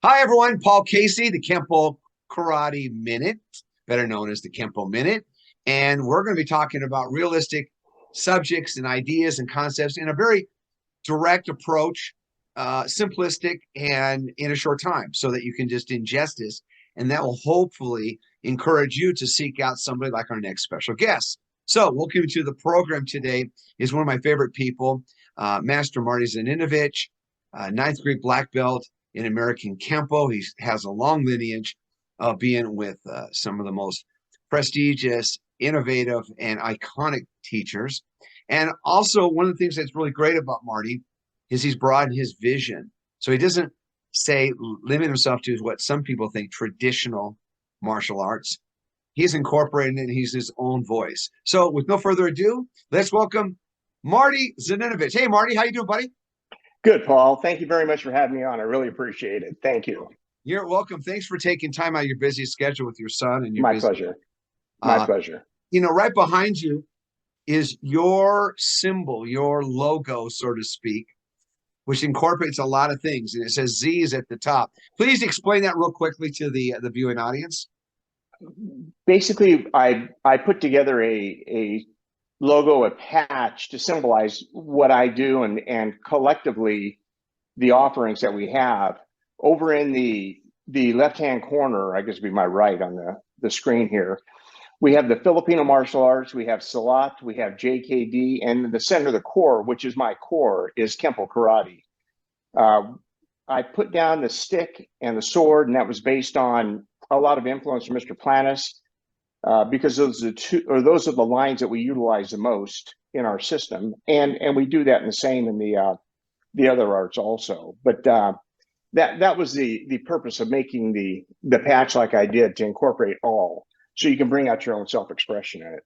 Hi, everyone. Paul Casey, the Kenpo Karate Minute, better known as the Kenpo Minute. And we're going to be talking about realistic subjects and ideas and concepts in a very direct approach, simplistic, and in a short time so that you can just ingest this. And that will hopefully encourage you to seek out somebody like our next special guest. So, welcome to the program today is one of my favorite people, Master Marty Zaninovich, ninth grade black belt in American Kenpo. He has a long lineage of being with some of the most prestigious, innovative, and iconic teachers. And also, one of the things that's really great about Marty is he's broadened his vision. So he doesn't limit himself to what some people think traditional martial arts. He's incorporated it and he's his own voice. So with no further ado, let's welcome Marty Zaninovich. Hey, Marty, how you doing, buddy? Good, Paul. Thank you very much for having me on. I really appreciate it. Thank you. You're welcome. Thanks for taking time out of your busy schedule with your son and your My busy. pleasure. My pleasure. Right behind you is your symbol, your logo, so to speak, which incorporates a lot of things. And it says Z is at the top. Please explain that real quickly to the viewing audience. Basically, I put together a logo, a patch to symbolize what I do and collectively the offerings that we have. Over in the left-hand corner, I guess would be my right on the screen here, we have the Filipino martial arts, we have Salat, we have JKD, and in the center of the core, which is my core, is Kenpo Karate. I put down the stick and the sword, and that was based on a lot of influence from Mr. Planis, because those are the lines that we utilize the most in our system, and we do that in the same in the other arts also. But that was the purpose of making the patch like I did, to incorporate all, so you can bring out your own self-expression in it.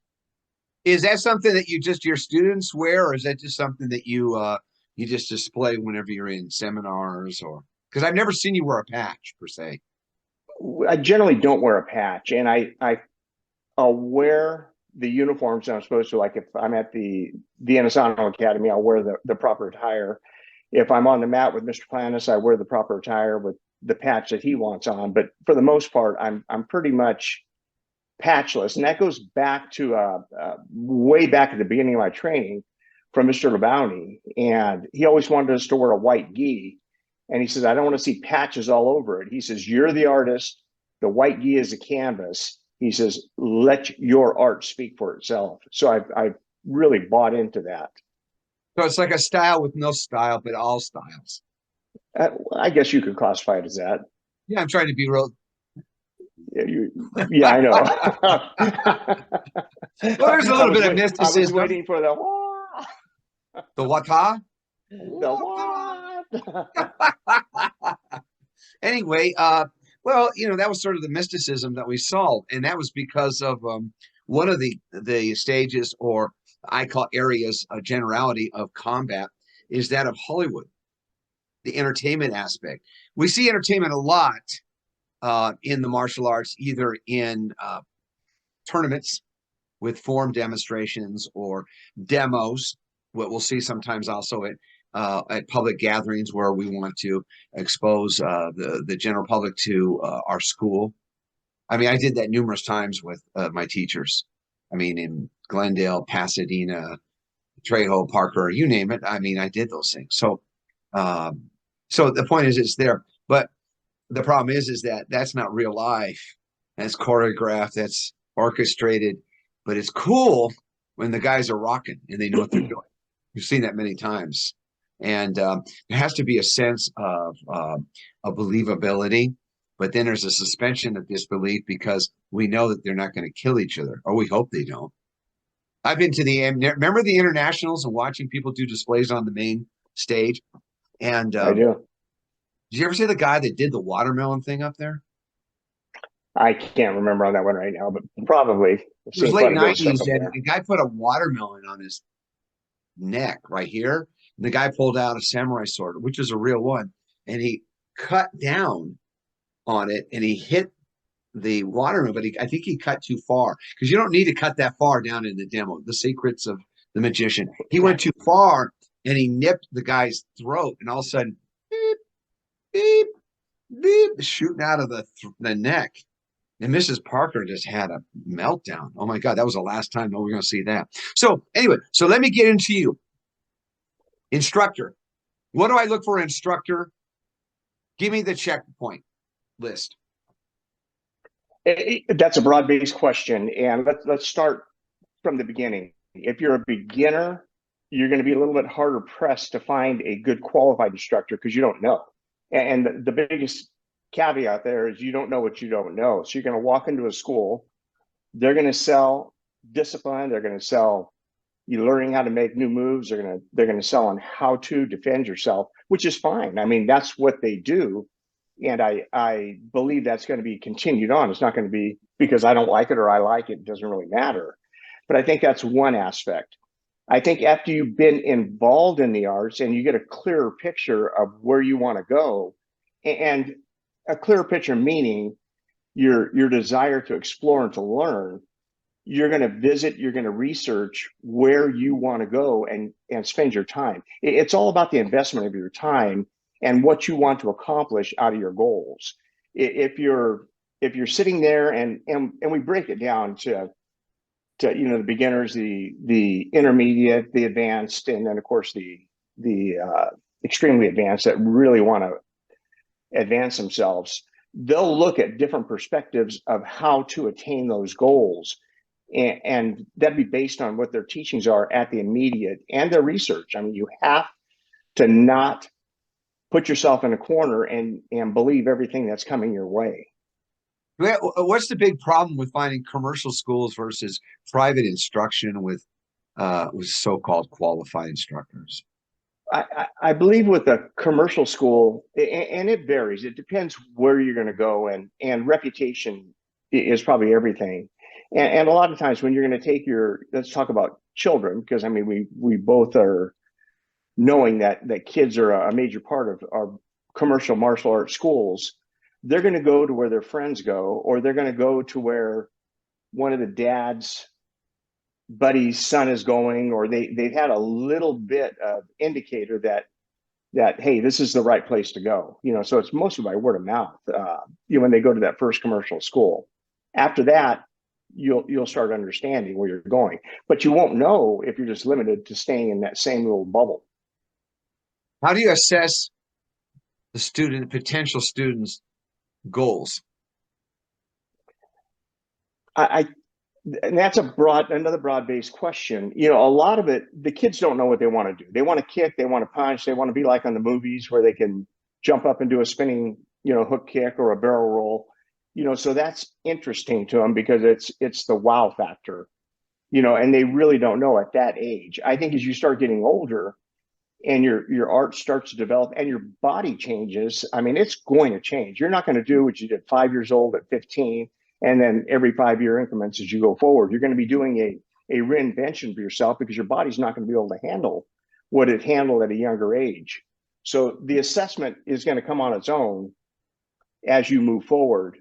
Is that something that your students wear, or is that just something that you just display whenever you're in seminars? Or because I've never seen you wear a patch per se. I generally don't wear a patch, and I'll wear the uniforms that I'm supposed to. Like if I'm at the Analytical Academy, I'll wear the proper attire. If I'm on the mat with Mr. Planis, I wear the proper attire with the patch that he wants on. But for the most part, I'm pretty much patchless, and that goes back to way back at the beginning of my training from Mr. Labounty, and he always wanted us to wear a white gi, and he says, I don't want to see patches all over it. He says, you're the artist, the white gi is a canvas. He says, let your art speak for itself. So I've really bought into that. So it's like a style with no style, but all styles. I guess you could classify it as that. Yeah, I'm trying to be real. Yeah, I know. Well, there's a little bit of mysticism. I was waiting for the what? The what? Anyway, well, that was sort of the mysticism that we saw, and that was because of one of the stages, or I call areas of generality of combat, is that of Hollywood, the entertainment aspect. We see entertainment a lot in the martial arts, either in tournaments with form demonstrations or demos. What we'll see sometimes also at public gatherings where we want to expose the general public to our school. I mean, I did that numerous times with my teachers. I mean, in Glendale, Pasadena, Trejo, Parker, you name it. I mean, I did those things. So the point is, it's there. But the problem is that that's not real life. That's choreographed. That's orchestrated. But it's cool when the guys are rocking and they know what they're doing. You've seen that many times. And there has to be a sense of believability. But then there's a suspension of disbelief because we know that they're not going to kill each other, or we hope they don't. I've been to remember the internationals and watching people do displays on the main stage. And I do. Did you ever see the guy that did the watermelon thing up there? I can't remember on that one right now, but probably. It was late 90s, and the guy put a watermelon on his neck right here. And the guy pulled out a samurai sword, which is a real one, and he cut down on it, and he hit the watermelon, but I think he cut too far, because you don't need to cut that far down in the demo. The secrets of the magician. He went too far, and he nipped the guy's throat, and all of a sudden, beep, beep, beep, shooting out of the neck. And Mrs. Parker just had a meltdown. Oh my God, that was the last time we're going to see that. So anyway, so let me get into you. Instructor. What do I look for, instructor? Give me the checkpoint list. That's a broad-based question, and let's start from the beginning. If you're a beginner, you're going to be a little bit harder pressed to find a good qualified instructor because you don't know. And the biggest caveat there is you don't know what you don't know. So you're going to walk into a school, they're going to sell discipline, they're going to sell you learning how to make new moves, they're going to sell on how to defend yourself, which is fine. I mean, that's what they do. And I believe that's going to be continued on. It's not going to be because I don't like it or I like it. It doesn't really matter. But I think that's one aspect. I think after you've been involved in the arts and you get a clearer picture of where you want to go, and a clearer picture meaning your desire to explore and to learn, you're going to visit, you're going to research where you want to go and spend your time. It's all about the investment of your time and what you want to accomplish out of your goals. If you're sitting there and we break it down to the beginners, the intermediate, the advanced, and then of course the extremely advanced that really want to advance themselves, they'll look at different perspectives of how to attain those goals. And that'd be based on what their teachings are at the immediate and their research. I mean, you have to not put yourself in a corner and believe everything that's coming your way. What's the big problem with finding commercial schools versus private instruction with so-called qualified instructors? I believe with a commercial school, and it varies. It depends where you're going to go, and reputation is probably everything. And a lot of times when you're going to take let's talk about children, because I mean we both are knowing that kids are a major part of our commercial martial arts schools. They're going to go to where their friends go, or they're going to go to where one of the dad's buddy's son is going, or they've had a little bit of indicator that hey, this is the right place to go. So it's mostly by word of mouth. When they go to that first commercial school, after that, you'll start understanding where you're going, but you won't know if you're just limited to staying in that same little bubble. How do you assess the potential students' goals? And that's another broad-based question. A lot of it, the kids don't know what they want to do. They want to kick, they want to punch, they want to be like on the movies where they can jump up and do a spinning, hook kick or a barrel roll. So that's interesting to them because it's the wow factor, and they really don't know at that age. I think as you start getting older and your art starts to develop and your body changes, I mean, it's going to change. You're not going to do what you did 5 years old at 15 and then every 5-year increments as you go forward. You're going to be doing a reinvention for yourself because your body's not going to be able to handle what it handled at a younger age. So the assessment is going to come on its own as you move forward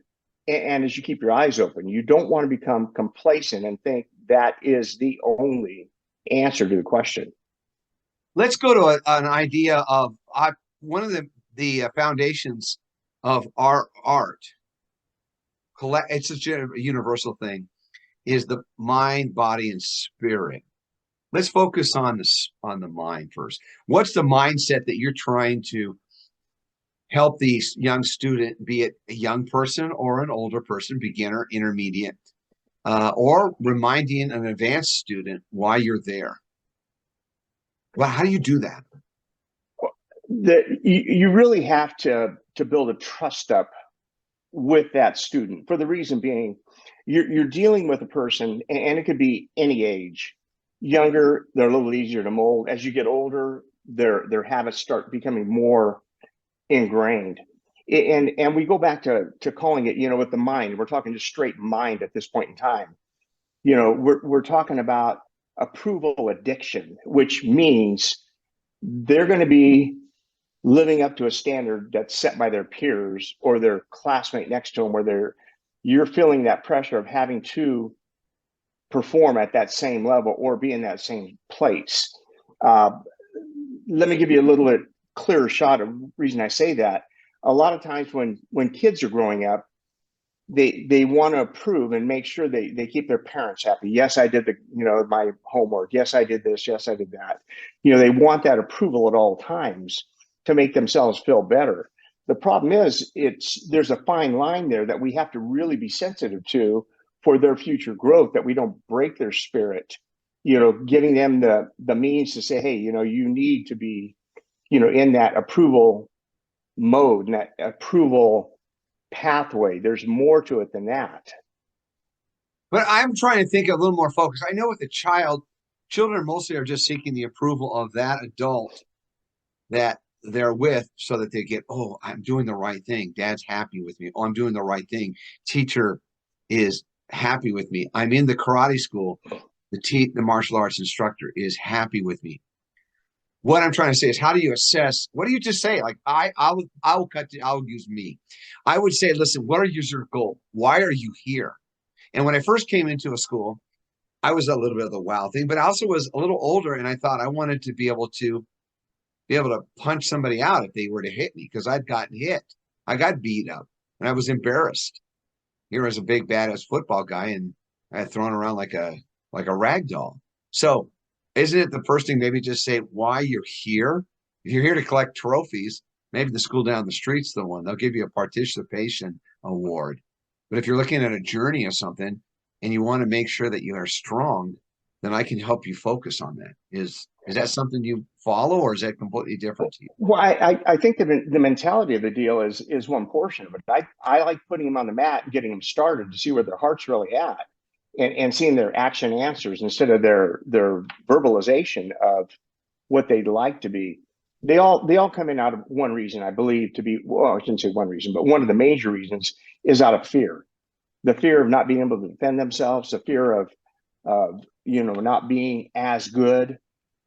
and as you keep your eyes open. You don't want to become complacent and think that is the only answer to the question. Let's go to an idea of one of the foundations of our art. It's such a universal thing, is the mind, body, and spirit. Let's focus on the mind first. What's the mindset that you're trying to help the young student, be it a young person or an older person, beginner, intermediate, or reminding an advanced student why you're there? Well, how do you do that? You really have to build a trust up with that student, for the reason being you're dealing with a person, and it could be any age. Younger, they're a little easier to mold. As you get older, their habits start becoming more ingrained. And we go back to calling it, with the mind. We're talking just straight mind at this point in time. We're talking about approval addiction, which means they're going to be living up to a standard that's set by their peers or their classmate next to them, where you're feeling that pressure of having to perform at that same level or be in that same place. Let me give you a little bit clearer shot of the reason I say that. a lot of times when kids are growing up, they want to approve and make sure they keep their parents happy. Yes, I did my homework. Yes, I did this. Yes, I did that. They want that approval at all times to make themselves feel better. The problem is there's a fine line there that we have to really be sensitive to for their future growth, that we don't break their spirit, giving them the means to say, hey, you need to be, in that approval mode and that approval pathway. There's more to it than that. But I'm trying to think a little more focused. I know with the children mostly are just seeking the approval of that adult that they're with, so that they get, oh, I'm doing the right thing. Dad's happy with me. Oh, I'm doing the right thing. Teacher is happy with me. I'm in the karate school. The martial arts instructor is happy with me. What I'm trying to say is, how do you assess? What do you just say? Like, I'll use me. I would say, listen, what is your goal? Why are you here? And when I first came into a school, I was a little bit of the wow thing, but I also was a little older, and I thought I wanted to be able to punch somebody out if they were to hit me, because I'd gotten hit. I got beat up, and I was embarrassed. Here was a big badass football guy, and I had thrown around like a rag doll. So isn't it the first thing, maybe just say why you're here? If you're here to collect trophies, maybe the school down the street's the one. They'll give you a participation award. But if you're looking at a journey of something and you want to make sure that you are strong, then I can help you focus on that. Is that something you follow, or is that completely different to you? Well, I think the mentality of the deal is one portion of it. I like putting them on the mat and getting them started to see where their heart's really at, and seeing their action answers instead of their verbalization of what they'd like to be. They all come in out of one reason, I believe, to be, well, I shouldn't say one reason, but one of the major reasons is out of fear. The fear of not being able to defend themselves, the fear of not being as good.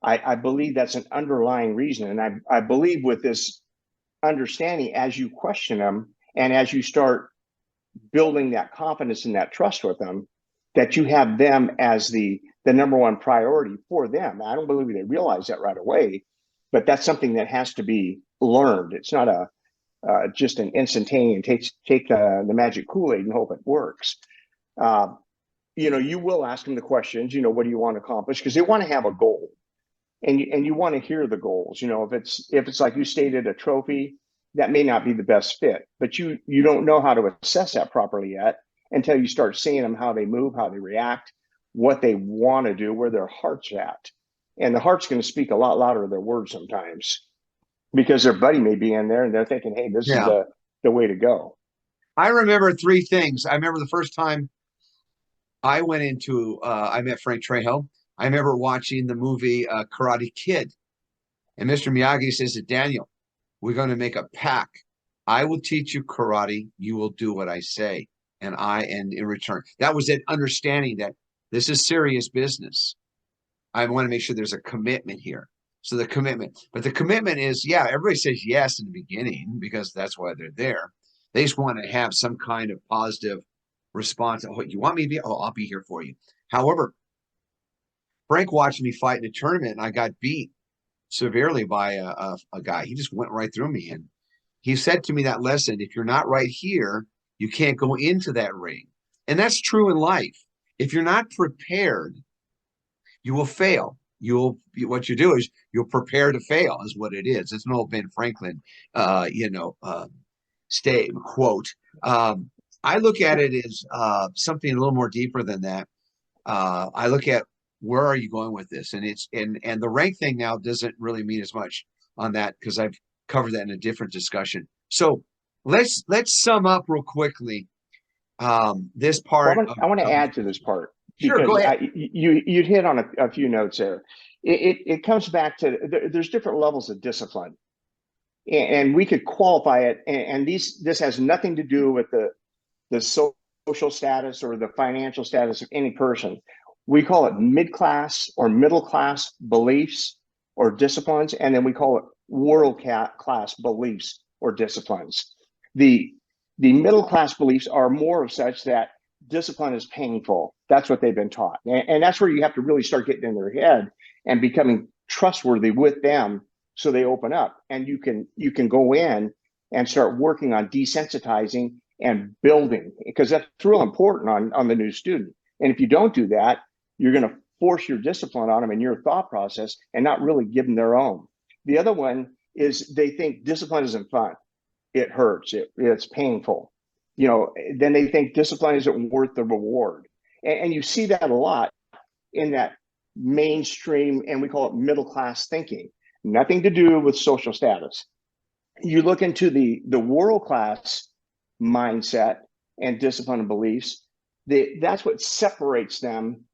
I believe that's an underlying reason. And I believe with this understanding, as you question them and as you start building that confidence and that trust with them, that you have them as the number one priority for them. I don't believe they realize that right away, but that's something that has to be learned. It's not just an instantaneous take the magic Kool-Aid and hope it works. You will ask them the questions, what do you want to accomplish? Because they want to have a goal. And you want to hear the goals. If it's like you stated, a trophy, that may not be the best fit, but you don't know how to assess that properly yet until you start seeing them, how they move, how they react, what they want to do, where their heart's at. And the heart's going to speak a lot louder than their words sometimes, because their buddy may be in there and they're thinking, hey, this is the way to go. I remember three things. I remember the first time I went into, I met Frank Trejo. I remember watching the movie Karate Kid, and Mr. Miyagi says to Daniel, we're going to make a pact. I will teach you karate. You will do what I say. And in return, that was an understanding that this is serious business. I want to make sure there's a commitment here. So the commitment is, everybody says yes in the beginning because that's why they're there. They just want to have some kind of positive response. Oh, you want me to be? Oh, I'll be here for you. However, Frank watched me fight in a tournament, and I got beat severely by a guy. He just went right through me. And he said to me that lesson, if you're not right here, you can't go into that ring. And that's true in life. If you're not prepared, you will fail. What you do is you'll prepare to fail, is what it is. It's an old Ben Franklin, quote. I look at it as something a little more deeper than that. I look at, where are you going with this? And the rank thing now doesn't really mean as much on that, because I've covered that in a different discussion. So let's sum up real quickly this part. I want to add to this part. Sure, go ahead. You hit on a few notes there. It comes back to there's different levels of discipline, and we could qualify it. And this has nothing to do with the social status or the financial status of any person. We call it mid-class or middle-class beliefs or disciplines, and then we call it world-class beliefs or disciplines. The middle-class beliefs are more of such that discipline is painful. That's what they've been taught. And that's where you have to really start getting in their head and becoming trustworthy with them, so they open up. And you can go in and start working on desensitizing and building, because that's real important on the new student. And if you don't do that, you're going to force your discipline on them and your thought process and not really give them their own. The other one is they think discipline isn't fun. It hurts. It's painful. Then they think discipline isn't worth the reward. And you see that a lot in that mainstream, and we call it middle class thinking, nothing to do with social status. You look into the world class mindset and discipline and beliefs, that's what separates them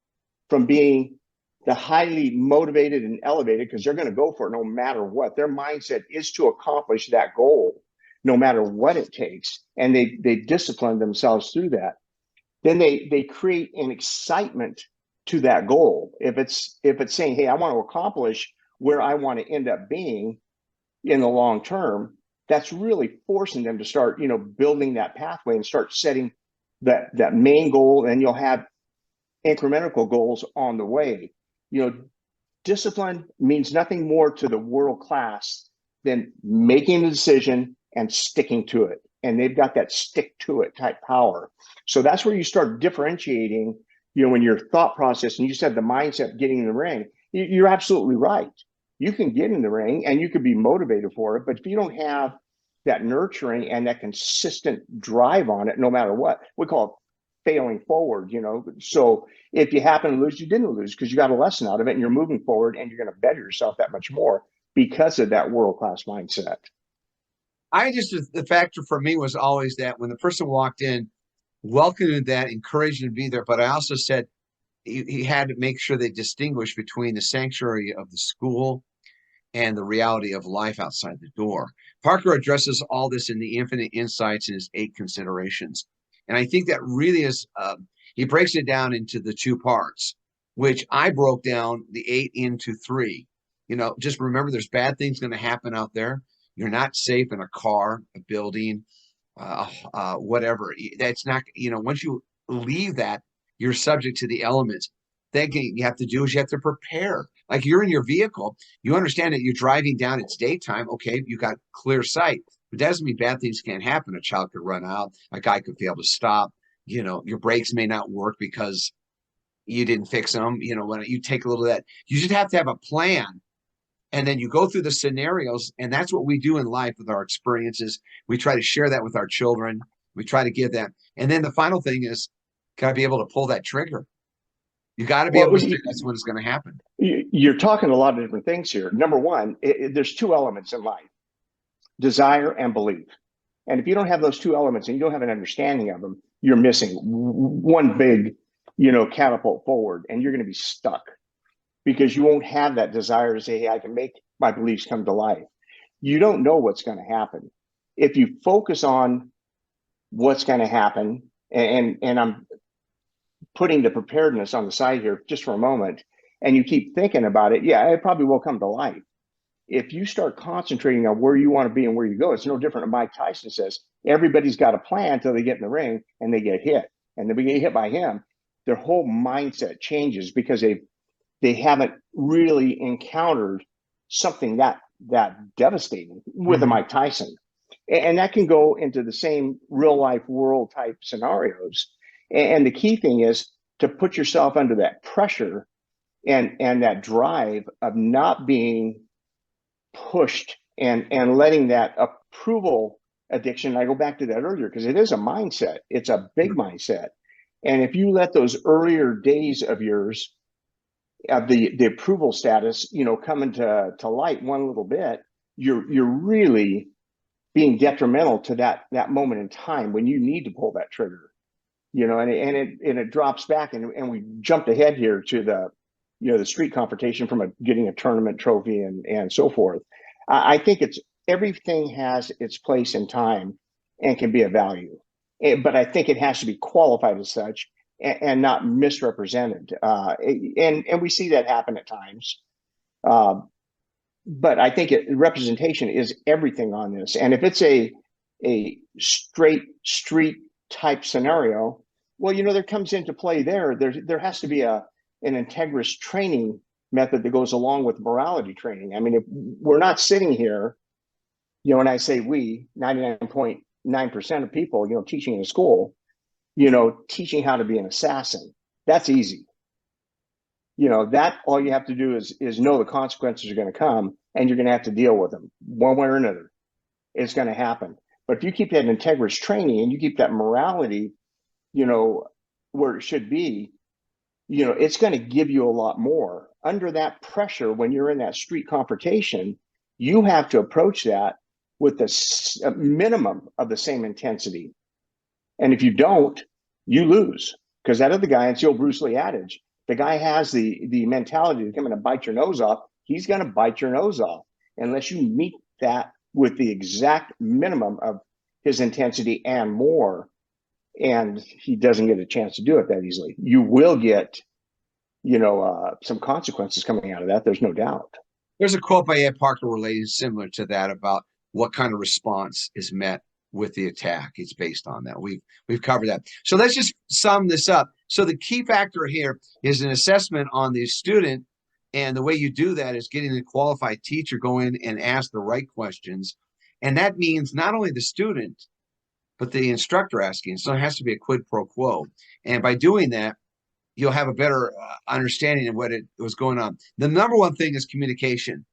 from being the highly motivated and elevated, because they're going to go for it no matter what. Their mindset is to accomplish that goal no matter what it takes, and they discipline themselves through that. Then they create an excitement to that goal. If it's saying, hey, I want to accomplish where I want to end up being in the long term, that's really forcing them to start, building that pathway and start setting that main goal, and you'll have incremental goals on the way. Discipline means nothing more to the world class than making a decision and sticking to it. And they've got that stick to it type power. So that's where you start differentiating, when your thought process, and you said the mindset getting in the ring, you're absolutely right. You can get in the ring and you could be motivated for it, but if you don't have that nurturing and that consistent drive on it, no matter what, we call it failing forward, So if you happen to lose, you didn't lose because you got a lesson out of it and you're moving forward and you're going to better yourself that much more because of that world-class mindset. The factor for me was always that when the person walked in, welcomed that, encouraged him to be there. But I also said he had to make sure they distinguish between the sanctuary of the school and the reality of life outside the door. Parker addresses all this in the Infinite Insights in his 8 considerations. And I think that really is, he breaks it down into the 2 parts, which I broke down the 8 into 3. Just remember there's bad things going to happen out there. You're not safe in a car, a building, whatever. That's not, once you leave that, you're subject to the elements. Then you have to do is you have to prepare. Like you're in your vehicle, you understand that you're driving down, it's daytime. Okay, you got clear sight. But that doesn't mean bad things can't happen. A child could run out, a guy could fail to stop. Your brakes may not work because you didn't fix them. When you take a little of that, you just have to have a plan. And then you go through the scenarios, and that's what we do in life with our experiences. We try to share that with our children. We try to give that. And then the final thing is, got to be able to pull that trigger. You got to be able to say that's when it's going to happen. You're talking a lot of different things here. Number one, there's 2 elements in life, desire and belief. And if you don't have those 2 elements and you don't have an understanding of them, you're missing one big, catapult forward, and you're going to be stuck because you won't have that desire to say, hey, I can make my beliefs come to life. You don't know what's going to happen. If you focus on what's going to happen, and I'm putting the preparedness on the side here just for a moment, and you keep thinking about it, yeah, it probably will come to life. If you start concentrating on where you want to be and where you go, it's no different than Mike Tyson says, everybody's got a plan until they get in the ring and they get hit. And then we get hit by him, their whole mindset changes because they haven't really encountered something that devastating with a Mike Tyson. And that can go into the same real life world type scenarios. And the key thing is to put yourself under that pressure and that drive of not being pushed and letting that approval addiction. I go back to that earlier because it is a mindset. It's a big mindset. And if you let those earlier days of yours of the approval status, come into light one little bit, you're really being detrimental to that moment in time when you need to pull that trigger, and it drops back and we jumped ahead here to the street confrontation from getting a tournament trophy and so forth. I think everything has its place in time and can be of value, but I think it has to be qualified as such and not misrepresented. And we see that happen at times. But I think representation is everything on this. And if it's a straight street type scenario, well, there comes into play there has to be an integrous training method that goes along with morality training. I mean, if we're not sitting here, when I say we, 99.9% of people, teaching in a school, teaching how to be an assassin, that's easy. That all you have to do is know the consequences are going to come, and you're going to have to deal with them one way or another. It's going to happen. But if you keep that integrous training and you keep that morality, where it should be, it's going to give you a lot more. Under that pressure, when you're in that street confrontation, you have to approach that with a minimum of the same intensity. And if you don't, you lose. Because that other guy, it's the old Bruce Lee adage, the guy has the mentality to come in and bite your nose off, he's going to bite your nose off unless you meet that with the exact minimum of his intensity and more. And he doesn't get a chance to do it that easily. You will get, some consequences coming out of that. There's no doubt. There's a quote by Ed Parker related similar to that about what kind of response is met with the attack. It's based on that. We've covered that. So let's just sum this up. So the key factor here is an assessment on the student. And the way you do that is getting a qualified teacher go in and ask the right questions. And that means not only the student, but the instructor asking. So it has to be a quid pro quo. And by doing that, you'll have a better understanding of what it was going on. The number one thing is communication.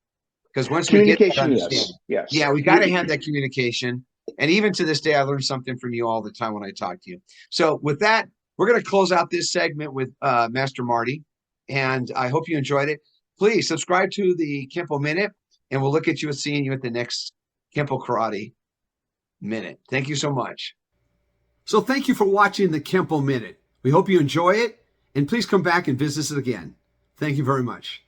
Because once we get that understanding, yes. Yeah, we got to have that communication. And even to this day, I learn something from you all the time when I talk to you. So with that, we're going to close out this segment with Master Marty. And I hope you enjoyed it. Please subscribe to the Kenpo Minute, and we'll look at you and seeing you at the next Kenpo Karate Minute. Thank you so much. So thank you for watching the Kenpo Minute. We hope you enjoy it, and please come back and visit us again. Thank you very much.